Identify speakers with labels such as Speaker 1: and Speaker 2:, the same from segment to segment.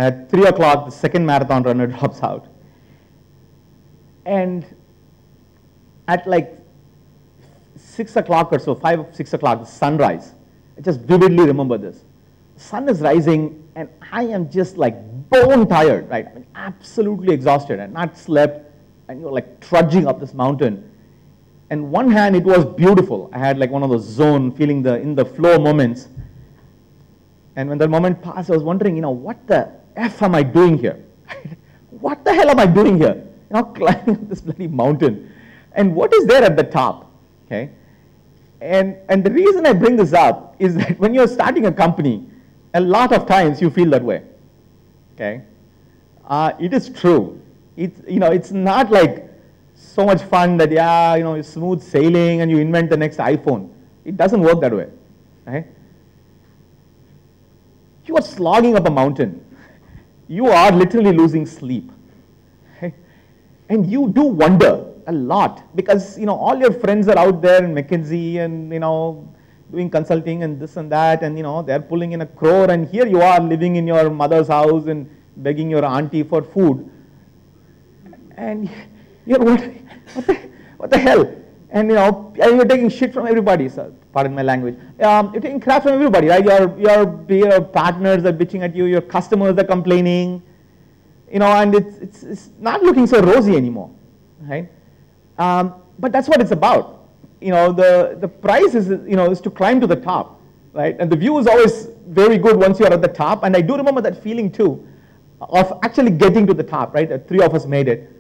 Speaker 1: And at 3 o'clock, the second marathon runner drops out. And at like 6 o'clock or so, 5 or 6 o'clock, the sunrise. I just vividly remember this. The sun is rising, and I am just like bone tired, right? I mean, absolutely exhausted and not slept, and you're like trudging up this mountain. And one hand, it was beautiful. I had like one of those zone, feeling in the flow moments. And when that moment passed, I was wondering, what the F am I doing here? What the hell am I doing here? Climbing up this bloody mountain. And what is there at the top? Okay. And the reason I bring this up is that when you're starting a company, a lot of times you feel that way. Okay. It is true. It's not like so much fun that, you're smooth sailing and you invent the next iPhone. It doesn't work that way. Right? You are slogging up a mountain. You are literally losing sleep. Right? And you do wonder a lot because, all your friends are out there in McKinsey and, doing consulting and this and that, and, they're pulling in 1 crore, and here you are living in your mother's house and begging your auntie for food. And you're wondering, what the hell? And you're taking shit from everybody, so pardon my language. You're taking crap from everybody, right? Your partners are bitching at you, your customers are complaining, and it's not looking so rosy anymore, right? But that's what it's about. The prize is to climb to the top, right? And the view is always very good once you're at the top. And I do remember that feeling too, of actually getting to the top, right? 3 of us made it.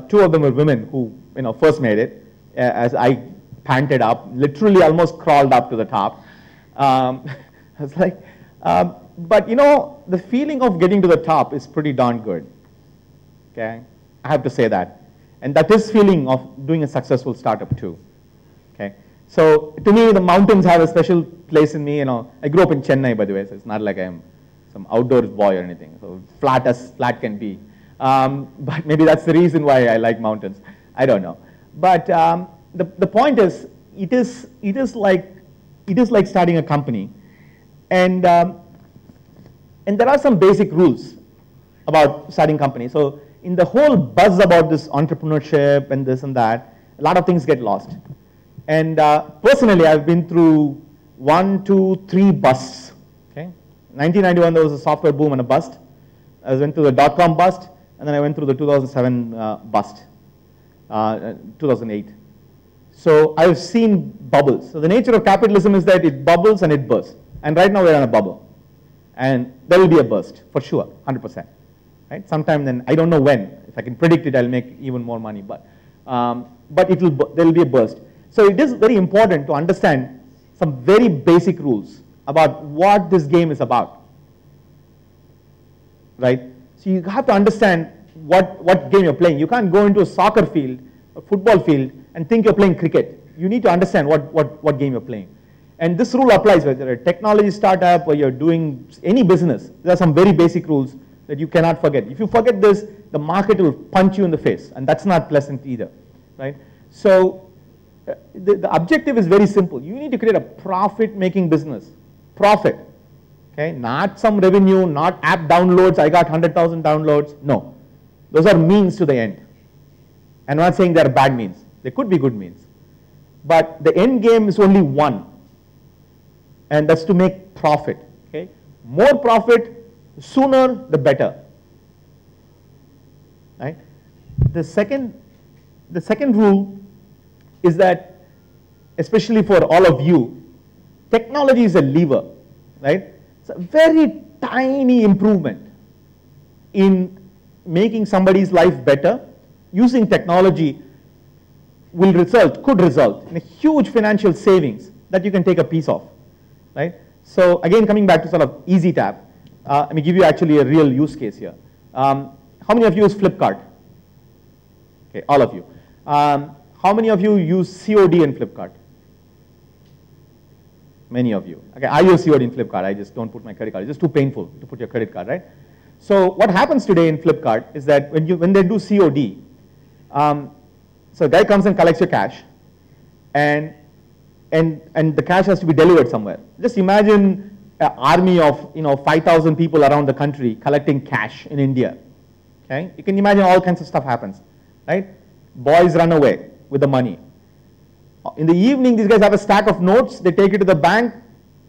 Speaker 1: 2 of them were women who first made it, as I panted up, literally almost crawled up to the top. I was like, but the feeling of getting to the top is pretty darn good. Okay, I have to say that, and that is feeling of doing a successful startup too. Okay, so to me, the mountains have a special place in me. I grew up in Chennai, by the way, so it's not like I'm some outdoors boy or anything. So flat as flat can be. But maybe that's the reason why I like mountains. I don't know. But the point is, it is like starting a company, and there are some basic rules about starting company. So in the whole buzz about this entrepreneurship and this and that, a lot of things get lost. And personally, I've been through 1, 2, 3 busts. Okay, 1991 there was a software boom and a bust. I went through the dot-com bust, and then I went through the 2007 bust, 2008. So I've seen bubbles. So the nature of capitalism is that it bubbles and it bursts. And right now we're on a bubble. And there will be a burst, for sure, 100%. Right? Sometime then, I don't know when. If I can predict it, I'll make even more money. But there will be a burst. So it is very important to understand some very basic rules about what this game is about. Right? So you have to understand what game you're playing. You can't go into a soccer field, a football field, and think you're playing cricket. You need to understand what game you're playing. And this rule applies whether you're a technology startup or you're doing any business. There are some very basic rules that you cannot forget. If you forget this, the market will punch you in the face, and that's not pleasant either. Right? So the objective is very simple. You need to create a profit-making business. Profit. Okay? Not some revenue, not app downloads. I got 100,000 downloads. No. Those are means to the end. I'm not saying they're bad means. They could be good means. But the end game is only one. And that's to make profit. Okay? More profit, sooner the better. Right? The second rule is that, especially for all of you, technology is a lever. Right? It's a very tiny improvement in making somebody's life better. Using technology could result in a huge financial savings that you can take a piece of. Right? So again, coming back to sort of EasyTap, let me give you actually a real use case here. How many of you use Flipkart? Okay, all of you. How many of you use COD in Flipkart? Many of you. Okay, I use COD in Flipkart. I just don't put my credit card. It's just too painful to put your credit card, right? So what happens today in Flipkart is that when they do COD, so a guy comes and collects your cash, and the cash has to be delivered somewhere. Just imagine an army of 5,000 people around the country collecting cash in India. Okay, you can imagine all kinds of stuff happens, right? Boys run away with the money. In the evening, these guys have a stack of notes. They take it to the bank.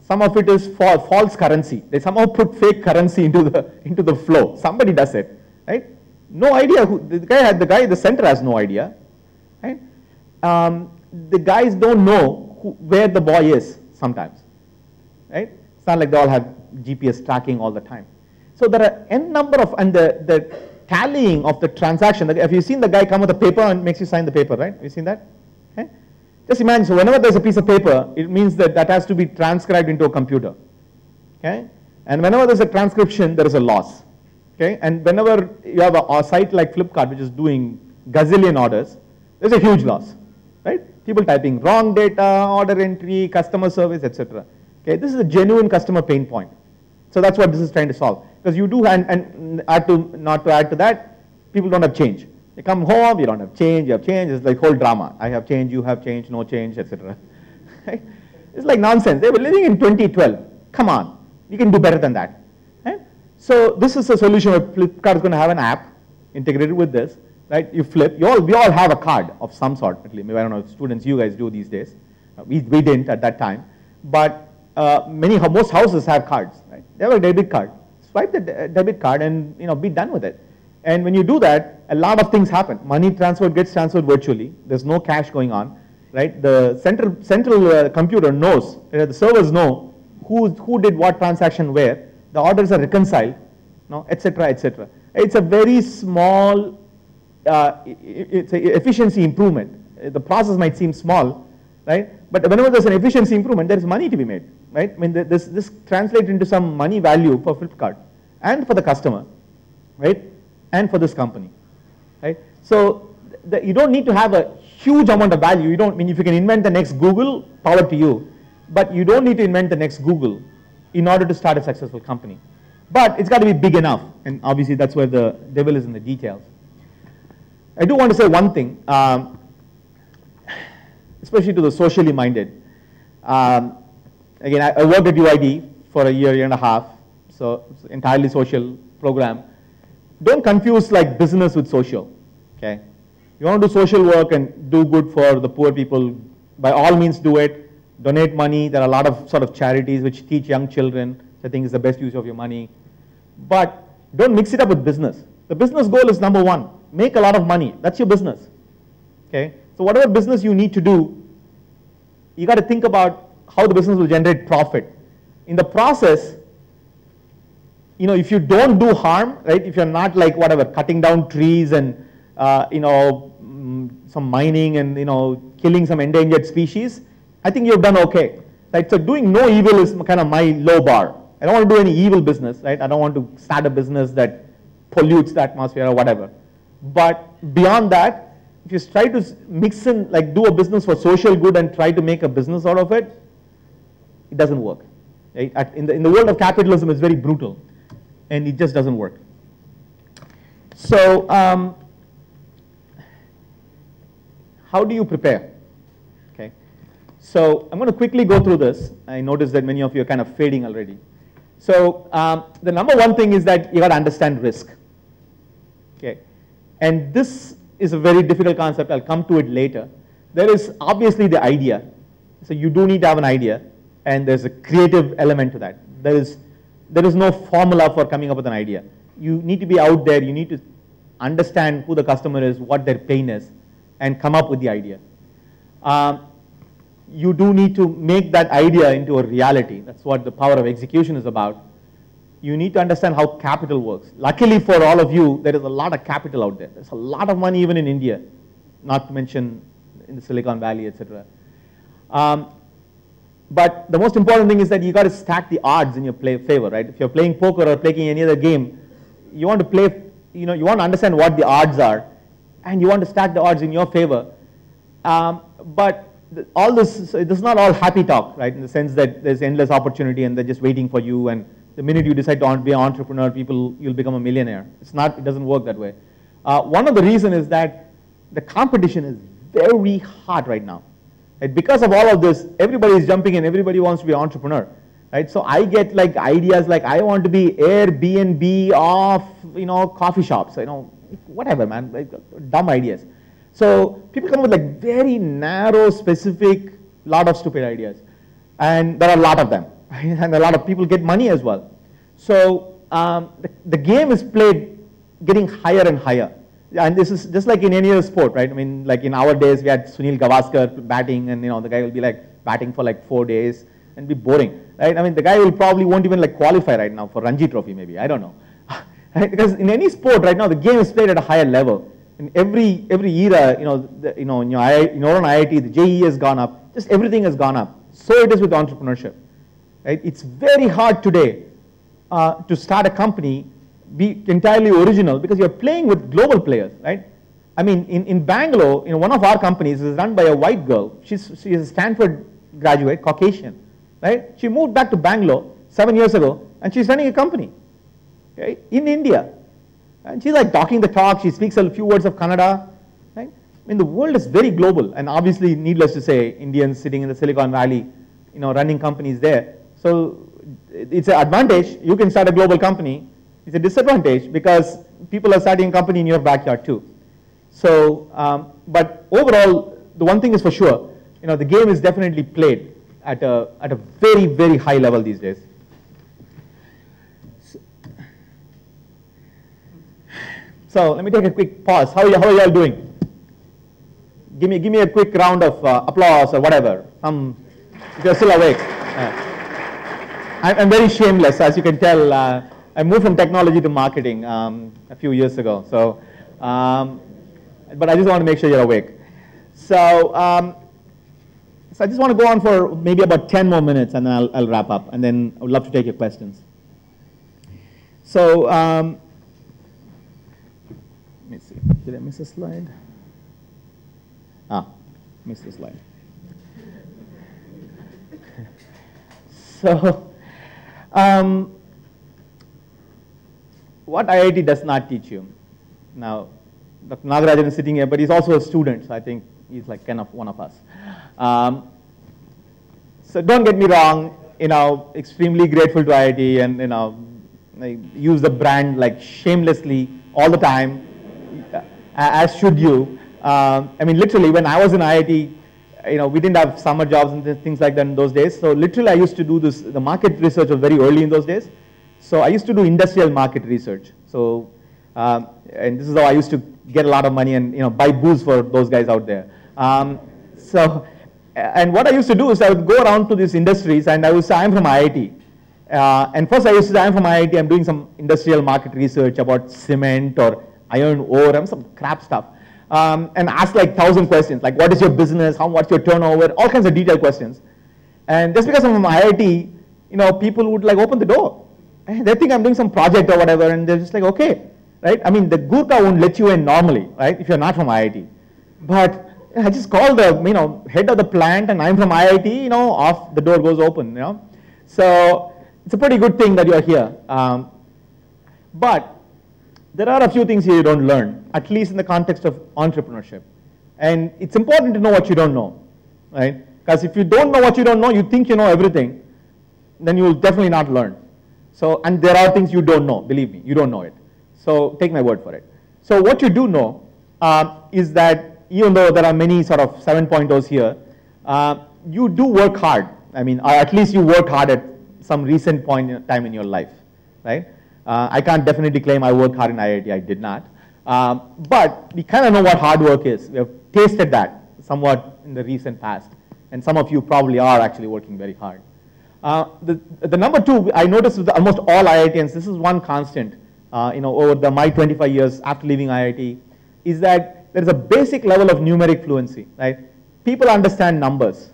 Speaker 1: Some of it is false currency. They somehow put fake currency into the flow. Somebody does it, right? No idea who the guy at the center has no idea, right? The guys don't know where the boy is sometimes, right? It's not like they all have GPS tracking all the time. So there are n number of, and the tallying of the transaction. Have you seen the guy come with a paper and makes you sign the paper, right? Have you seen that? Okay. Just imagine, so whenever there's a piece of paper, it means that that has to be transcribed into a computer. Okay? And whenever there's a transcription, there is a loss. Okay? And whenever you have a site like Flipkart, which is doing gazillion orders, there's a huge loss. Right? People typing wrong data, order entry, customer service, etc. Okay? This is a genuine customer pain point. So that's what this is trying to solve. Because you do, and not to add to that, people don't have change. They come home, you don't have change, you have change, it's like whole drama. I have change, you have change, no change, etc. Right? It's like nonsense. They were living in 2012. Come on, you can do better than that. Right? So this is a solution where Flipkart is going to have an app integrated with this. Right? You flip, we all have a card of some sort, at least. Maybe I don't know if students, you guys do these days. We didn't at that time. But most houses have cards. Right? They have a debit card. Swipe the debit card and be done with it. And when you do that, a lot of things happen. Money gets transferred virtually. There's no cash going on, right? The central computer knows, the servers know who did what transaction where. The orders are reconciled, etc., etc. It's a very small, it's an efficiency improvement. The process might seem small, right? But whenever there's an efficiency improvement, there is money to be made, right? I mean, this translates into some money value for Flipkart and for the customer, right? And for this company, right? So you don't need to have a huge amount of value. You don't, I mean, if you can invent the next Google, power to you, but you don't need to invent the next Google in order to start a successful company. But it's got to be big enough, and obviously that's where the devil is in the details. I do want to say one thing, especially to the socially minded. Again, I worked at UID for a year and a half, so it's an entirely social program. Don't confuse like business with social, okay? You want to do social work and do good for the poor people, by all means do it. Donate money. There are a lot of sort of charities which teach young children, which I think is the best use of your money. But don't mix it up with business. The business goal is number one, make a lot of money. That's your business, okay? So whatever business you need to do, you got to think about how the business will generate profit. In the process, if you don't do harm, right? If you're not like whatever, cutting down trees and some mining and killing some endangered species, I think you've done okay, right? So doing no evil is kind of my low bar. I don't want to do any evil business, right? I don't want to start a business that pollutes the atmosphere or whatever. But beyond that, if you try to mix in, like do a business for social good and try to make a business out of it, it doesn't work. Right? In the world of capitalism, it's very brutal. And it just doesn't work. So how do you prepare? Okay. So I'm going to quickly go through this. I noticed that many of you are kind of fading already. So the number one thing is that you got to understand risk. Okay. And this is a very difficult concept. I'll come to it later. There is obviously the idea. So you do need to have an idea, and there's a creative element to that. There is no formula for coming up with an idea. You need to be out there, you need to understand who the customer is, what their pain is, and come up with the idea. You do need to make that idea into a reality. That's what the power of execution is about. You need to understand how capital works. Luckily for all of you, there is a lot of capital out there. There's a lot of money even in India, not to mention in the Silicon Valley, etc. But the most important thing is that you got to stack the odds in your favor, right? If you're playing poker or playing any other game, you want to play, you want to understand what the odds are, and you want to stack the odds in your favor. But all this is not all happy talk, right? In the sense that there's endless opportunity and they're just waiting for you, and the minute you decide to be an entrepreneur, you'll become a millionaire. It doesn't work that way. One of the reasons is that the competition is very hot right now. And because of all of this, everybody is jumping in, everybody wants to be an entrepreneur. right? So I get like ideas like I want to be Airbnb of, coffee shops, whatever, man, like dumb ideas. So people come with like very narrow, specific, lot of stupid ideas. And there are a lot of them, and a lot of people get money as well. So the game is played getting higher and higher. And this is just like in any other sport, right? I mean, like in our days, we had Sunil Gavaskar batting, and the guy will be like batting for like 4 days and be boring, right? I mean, the guy will probably won't even like qualify right now for Ranji Trophy, maybe. I don't know, right? Because in any sport right now, the game is played at a higher level. In every era, in your own IIT, the JEE has gone up. Just everything has gone up. So it is with entrepreneurship, right? It's very hard today to start a company, be entirely original, because you're playing with global players, right? I mean, in Bangalore, one of our companies is run by a white girl. She is a Stanford graduate, Caucasian, right? She moved back to Bangalore 7 years ago, and she's running a company, right, in India. And she's like talking the talk. She speaks a few words of Kannada, right? I mean, the world is very global, and obviously, needless to say, Indians sitting in the Silicon Valley, running companies there. So it's an advantage. You can start a global company. It's a disadvantage because people are starting a company in your backyard too. So, but overall, the one thing is for sure, the game is definitely played at a very, very high level these days. So let me take a quick pause. How are you all doing? Give me a quick round of applause or whatever. If you're still awake. I'm very shameless, as you can tell. I moved from technology to marketing a few years ago. So, but I just want to make sure you're awake. So, so I just want to go on for maybe about 10 more minutes, and then I'll wrap up. And then I would love to take your questions. So, let me see. Did I miss a slide? Missed the slide. So, what IIT does not teach you. Now, Dr. Nagarajan is sitting here, but he's also a student, so I think he's like kind of one of us. So don't get me wrong, extremely grateful to IIT, and I use the brand like shamelessly all the time, as should you. I mean, literally, when I was in IIT, we didn't have summer jobs and things like that in those days. So literally, I used to do this. The market research was very early in those days. So I used to do industrial market research. So, and this is how I used to get a lot of money and buy booze for those guys out there. So, and what I used to do is I would go around to these industries, and I would say I'm from IIT. And first I used to say I'm from IIT. I'm doing some industrial market research about cement or iron ore, some crap stuff. And ask like 1,000 questions, like what is your business, what's your turnover, all kinds of detailed questions. And just because I'm from IIT, people would like open the door. And they think I'm doing some project or whatever, and they're just like, okay, right? I mean, the Gurkha won't let you in normally, right, if you're not from IIT. But I just call the, head of the plant, and I'm from IIT, off the door goes open, So it's a pretty good thing that you're here. But there are a few things here you don't learn, at least in the context of entrepreneurship. And it's important to know what you don't know, right? Because if you don't know what you don't know, you think you know everything, then you will definitely not learn. So, and there are things you don't know, believe me, you don't know it. So take my word for it. So what you do know is that even though there are many sort of 7.0s here, you do work hard. I mean, or at least you worked hard at some recent point in time in your life, right? I can't definitely claim I worked hard in IIT, I did not. But we kind of know what hard work is. We have tasted that somewhat in the recent past. And some of you probably are actually working very hard. The number two, I noticed with almost all IITians, this is one constant, over my 25 years after leaving IIT, is that there is a basic level of numeric fluency, right? People understand numbers.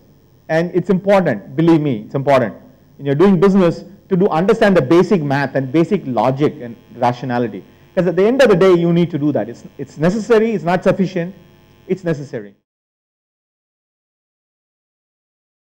Speaker 1: And it's important, believe me, it's important. When you're doing business, to understand the basic math and basic logic and rationality. Because at the end of the day, you need to do that. It's necessary, it's not sufficient, it's necessary.